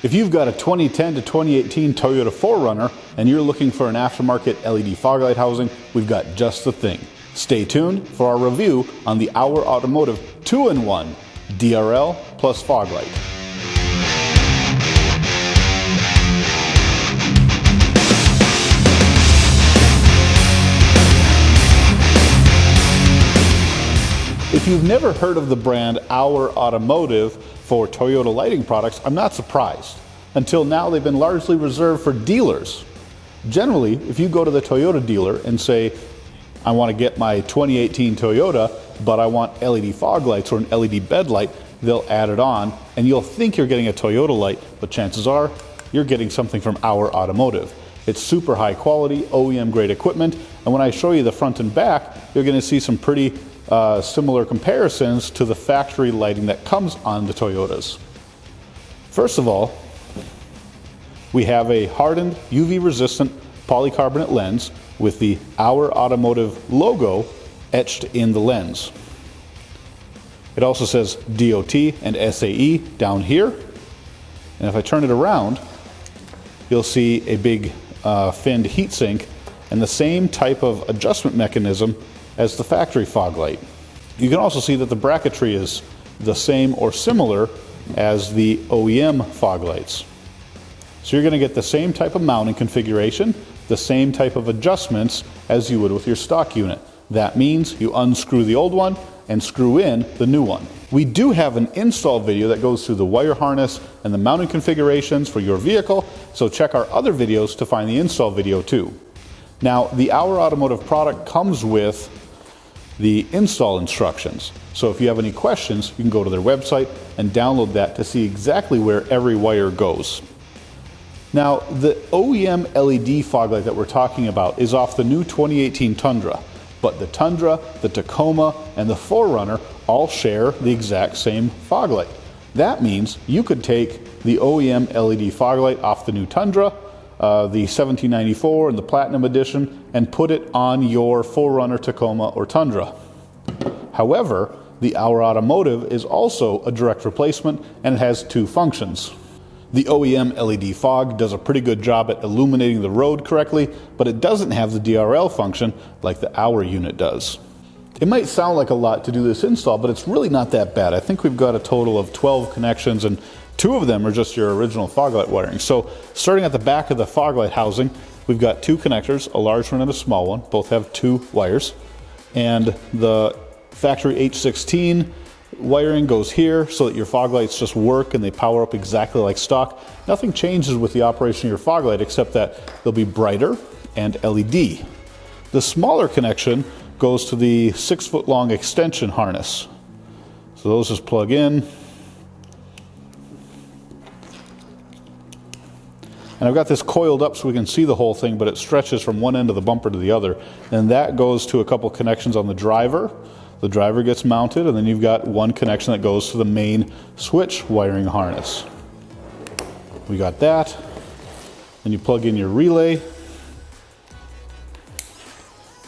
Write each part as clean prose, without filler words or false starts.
If you've got a 2010 to 2018 Toyota 4Runner and you're looking for an aftermarket LED fog light housing, we've got just the thing. Stay tuned for our review on the Auer Automotive 2-in-1 DRL plus fog light. If you've never heard of the brand Auer Automotive for Toyota lighting products, I'm not surprised. Until now, they've been largely reserved for dealers. Generally, if you go to the Toyota dealer and say, I want to get my 2018 Toyota, but I want LED fog lights or an LED bed light, they'll add it on, and you'll think you're getting a Toyota light, but chances are you're getting something from Auer Automotive. It's super high quality, OEM grade equipment, and when I show you the front and back, you're going to see some pretty similar comparisons to the factory lighting that comes on the Toyotas. First of all, we have a hardened UV resistant polycarbonate lens with the Auer Automotive logo etched in the lens. It also says DOT and SAE down here, and if I turn it around, you'll see a big finned heatsink and the same type of adjustment mechanism as the factory fog light. You can also see that the bracketry is the same or similar as the OEM fog lights. So you're going to get the same type of mounting configuration, the same type of adjustments as you would with your stock unit. That means you unscrew the old one and screw in the new one. We do have an install video that goes through the wire harness and the mounting configurations for your vehicle, so check our other videos to find the install video too. Now, the Auer Automotive product comes with the install instructions. So if you have any questions, you can go to their website and download that to see exactly where every wire goes. Now, the OEM LED fog light that we're talking about is off the new 2018 Tundra, but the Tundra, the Tacoma, and the 4Runner all share the exact same fog light. That means you could take the OEM LED fog light off the new Tundra, the 1794 and the Platinum Edition, and put it on your 4Runner, Tacoma, or Tundra. However, the Auer Automotive is also a direct replacement and it has two functions. The OEM LED fog does a pretty good job at illuminating the road correctly, but it doesn't have the DRL function like the Auer unit does. It might sound like a lot to do this install, but it's really not that bad. I think we've got a total of 12 connections, and 2 of them are just your original fog light wiring. So starting at the back of the fog light housing, we've got 2 connectors, a large one and a small one. Both have 2 wires. And the factory H16 wiring goes here so that your fog lights just work and they power up exactly like stock. Nothing changes with the operation of your fog light except that they'll be brighter and LED. The smaller connection goes to the 6-foot long extension harness. So those just plug in. And I've got this coiled up so we can see the whole thing, but it stretches from one end of the bumper to the other. And that goes to a couple connections on the driver. The driver gets mounted, and then you've got one connection that goes to the main switch wiring harness. We got that. Then you plug in your relay.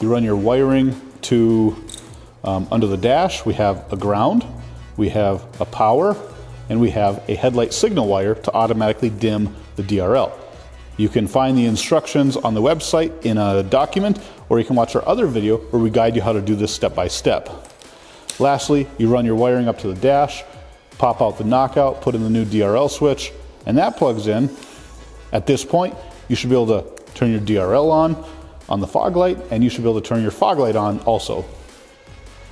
You run your wiring to under the dash. We have a ground, we have a power, and we have a headlight signal wire to automatically dim the DRL. You can find the instructions on the website in a document, or you can watch our other video where we guide you how to do this step by step. Lastly, you run your wiring up to the dash, pop out the knockout, put in the new DRL switch, and that plugs in. At this point, you should be able to turn your DRL on the fog light, and you should be able to turn your fog light on also.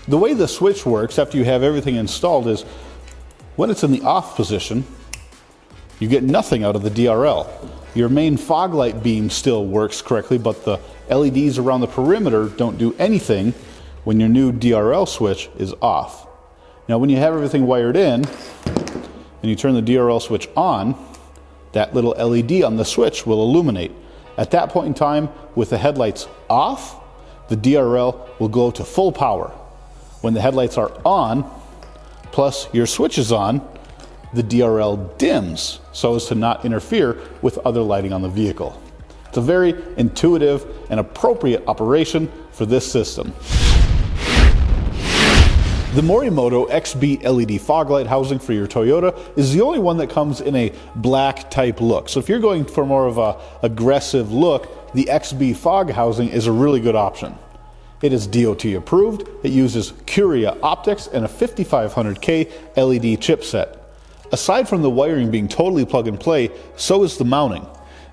The way the switch works after you have everything installed is when it's in the off position, you get nothing out of the DRL. Your main fog light beam still works correctly, but the LEDs around the perimeter don't do anything when your new DRL switch is off. Now, when you have everything wired in and you turn the DRL switch on, that little LED on the switch will illuminate. At that point in time, with the headlights off, the DRL will go to full power. When the headlights are on, plus your switch is on, the DRL dims so as to not interfere with other lighting on the vehicle. It's a very intuitive and appropriate operation for this system. The Morimoto XB LED fog light housing for your Toyota is the only one that comes in a black type look. So if you're going for more of a aggressive look, the XB fog housing is a really good option. It is DOT approved, it uses Curia optics and a 5500K LED chipset. Aside from the wiring being totally plug and play, so is the mounting.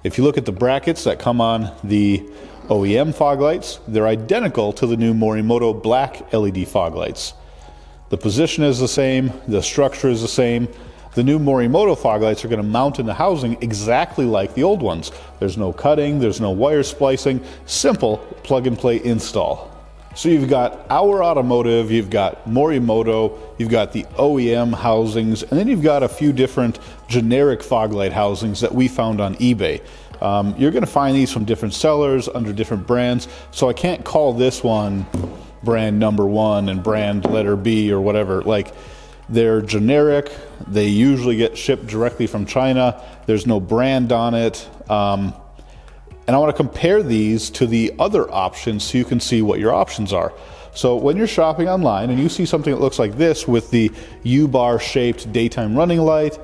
If you look at the brackets that come on the OEM fog lights, they're identical to the new Morimoto black LED fog lights. The position is the same, the structure is the same. The new Morimoto fog lights are going to mount in the housing exactly like the old ones. There's no cutting, there's no wire splicing, simple plug and play install. So you've got Auer Automotive, you've got Morimoto, you've got the OEM housings, and then you've got a few different generic fog light housings that we found on eBay. You're going to find these from different sellers under different brands, so I can't call this one brand number one and brand letter B or whatever. Like, they're generic, they usually get shipped directly from China, there's no brand on it, and I want to compare these to the other options so you can see what your options are. So when you're shopping online and you see something that looks like this with the U-bar shaped daytime running light,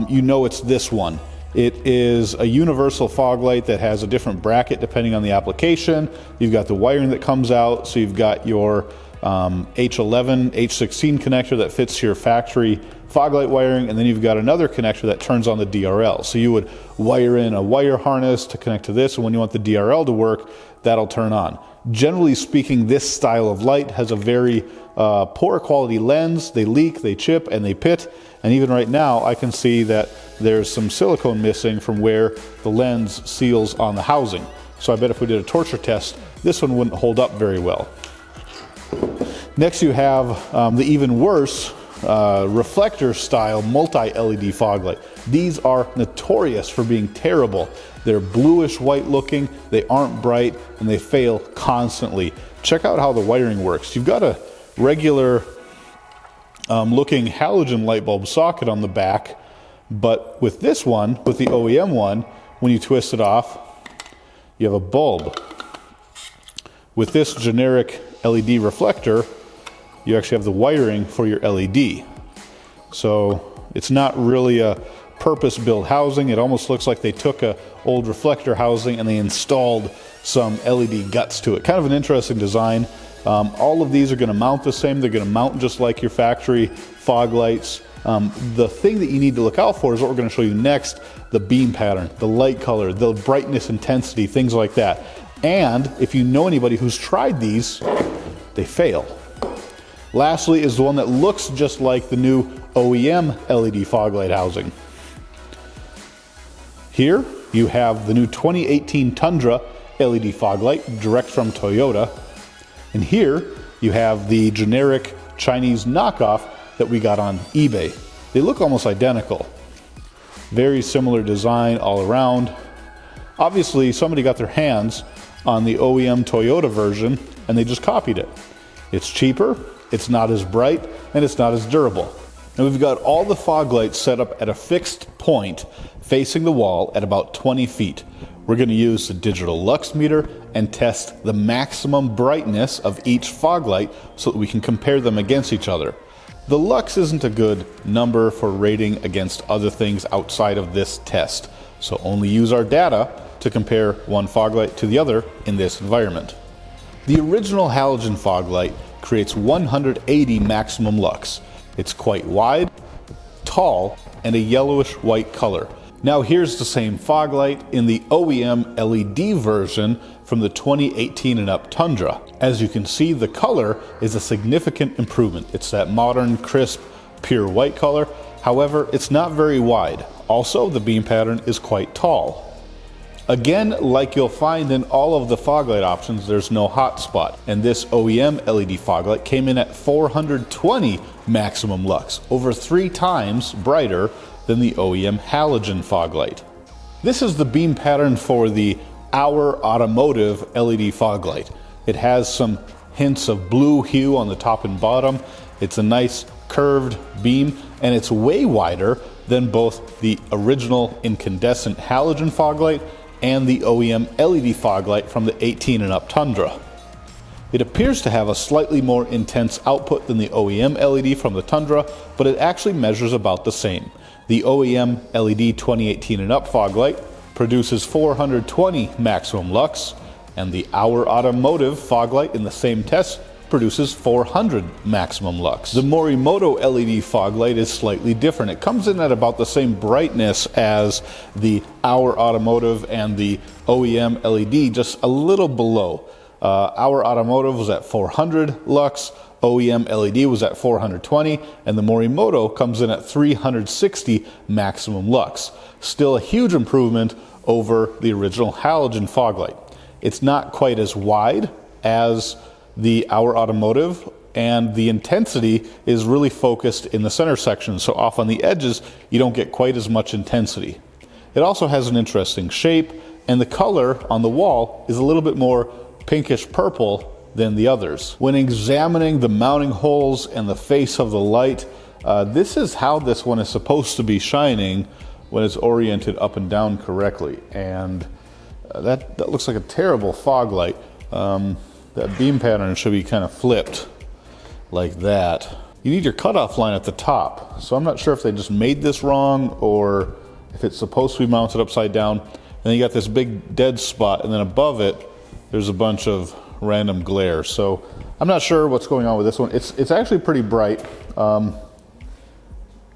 you know it's this one. It is a universal fog light that has a different bracket depending on the application. You've got the wiring that comes out, so you've got your H11, H16 connector that fits your factory fog light wiring, and then you've got another connector that turns on the DRL. So you would wire in a wire harness to connect to this, and when you want the DRL to work, that'll turn on. Generally speaking, this style of light has a very poor quality lens. They leak, they chip, and they pit. And even right now, I can see that there's some silicone missing from where the lens seals on the housing. So I bet if we did a torture test, this one wouldn't hold up very well. Next you have the even worse reflector style multi-LED fog light. These are notorious for being terrible. They're bluish white looking, they aren't bright, and they fail constantly. Check out how the wiring works. You've got a regular looking halogen light bulb socket on the back, but with this one, with the OEM one, when you twist it off, you have a bulb. With this generic LED reflector, you actually have the wiring for your LED. So it's not really a purpose-built housing. It almost looks like they took a old reflector housing and they installed some LED guts to it. Kind of an interesting design. All of these are going to mount the same. They're going to mount just like your factory fog lights. The thing that you need to look out for is what we're going to show you next: the beam pattern, the light color, the brightness intensity, things like that. And if you know anybody who's tried these, they fail. Lastly is the one that looks just like the new OEM LED fog light housing. Here you have the new 2018 Tundra LED fog light direct from Toyota. And here you have the generic Chinese knockoff that we got on eBay. They look almost identical. Very similar design all around. Obviously somebody got their hands on the OEM Toyota version and they just copied it. It's cheaper, it's not as bright, and it's not as durable. And we've got all the fog lights set up at a fixed point facing the wall at about 20 feet. We're going to use the digital lux meter and test the maximum brightness of each fog light so that we can compare them against each other. The lux isn't a good number for rating against other things outside of this test, so only use our data to compare one fog light to the other in this environment. The original halogen fog light creates 180 maximum lux. It's quite wide, tall, and a yellowish white color. Now here's the same fog light in the OEM LED version from the 2018 and up Tundra. As you can see, the color is a significant improvement. It's that modern, crisp, pure white color. However, it's not very wide. Also, the beam pattern is quite tall. Again, like you'll find in all of the fog light options, there's no hot spot. And this OEM LED fog light came in at 420 maximum lux, over 3 times brighter than the OEM halogen fog light. This is the beam pattern for the Auer Automotive LED fog light. It has some hints of blue hue on the top and bottom. It's a nice curved beam, and it's way wider than both the original incandescent halogen fog light and the OEM LED fog light from the 18 and up Tundra. It appears to have a slightly more intense output than the OEM LED from the Tundra, but it actually measures about the same. The OEM LED 2018 and up fog light produces 420 maximum lux, and the Auer Automotive fog light in the same test produces 400 maximum lux. The Morimoto LED fog light is slightly different. It comes in at about the same brightness as the Auer Automotive and the OEM LED, just a little below. Auer Automotive was at 400 lux, OEM LED was at 420, and the Morimoto comes in at 360 maximum lux. Still a huge improvement over the original halogen fog light. It's not quite as wide as the Auer Automotive, and the intensity is really focused in the center section, so off on the edges you don't get quite as much intensity. It also has an interesting shape, and the color on the wall is a little bit more pinkish purple than the others. When examining the mounting holes and the face of the light, this is how this one is supposed to be shining when it's oriented up and down correctly, and that looks like a terrible fog light. That beam pattern should be kind of flipped like that. You need your cutoff line at the top, so I'm not sure if they just made this wrong or if it's supposed to be mounted upside down. And then you got this big dead spot, and then above it there's a bunch of random glare. So I'm not sure what's going on with this one. It's actually pretty bright.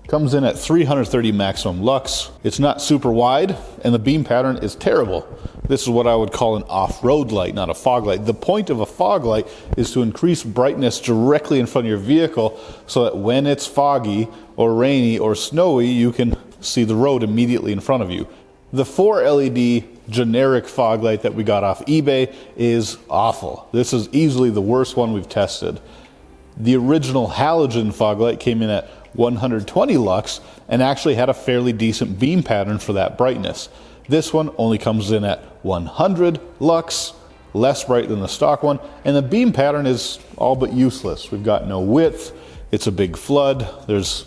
Comes in at 330 maximum lux. It's not super wide, and the beam pattern is terrible. This is what I would call an off-road light, not a fog light. The point of a fog light is to increase brightness directly in front of your vehicle so that when it's foggy or rainy or snowy, you can see the road immediately in front of you. The 4 LED generic fog light that we got off eBay is awful. This is easily the worst one we've tested. The original halogen fog light came in at 120 lux and actually had a fairly decent beam pattern for that brightness. This one only comes in at 100 lux, less bright than the stock one, and the beam pattern is all but useless. We've got no width, it's a big flood, there's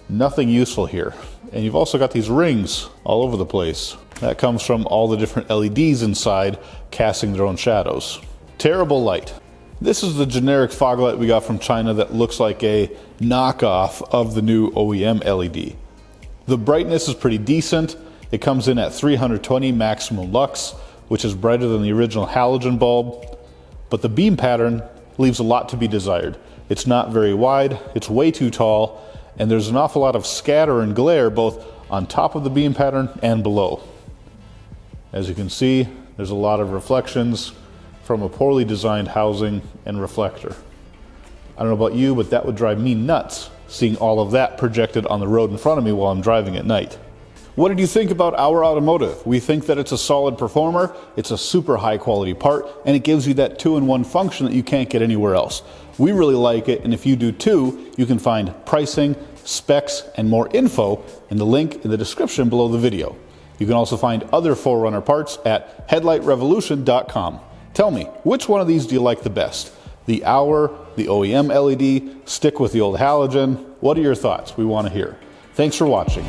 nothing useful here. And you've also got these rings all over the place. That comes from all the different LEDs inside casting their own shadows. Terrible light. This is the generic fog light we got from China that looks like a knockoff of the new OEM LED. The brightness is pretty decent. It comes in at 320 maximum lux, which is brighter than the original halogen bulb, but the beam pattern leaves a lot to be desired. It's not very wide, it's way too tall, and there's an awful lot of scatter and glare both on top of the beam pattern and below. As you can see, there's a lot of reflections from a poorly designed housing and reflector. I don't know about you, but that would drive me nuts, seeing all of that projected on the road in front of me while I'm driving at night. What did you think about Auer Automotive? We think that it's a solid performer, it's a super high quality part, and it gives you that 2-in-1 function that you can't get anywhere else. We really like it, and if you do too, you can find pricing, specs, and more info in the link in the description below the video. You can also find other 4Runner parts at headlightrevolution.com. Tell me, which one of these do you like the best? The Auer, the OEM LED, stick with the old halogen? What are your thoughts? We want to hear. Thanks for watching.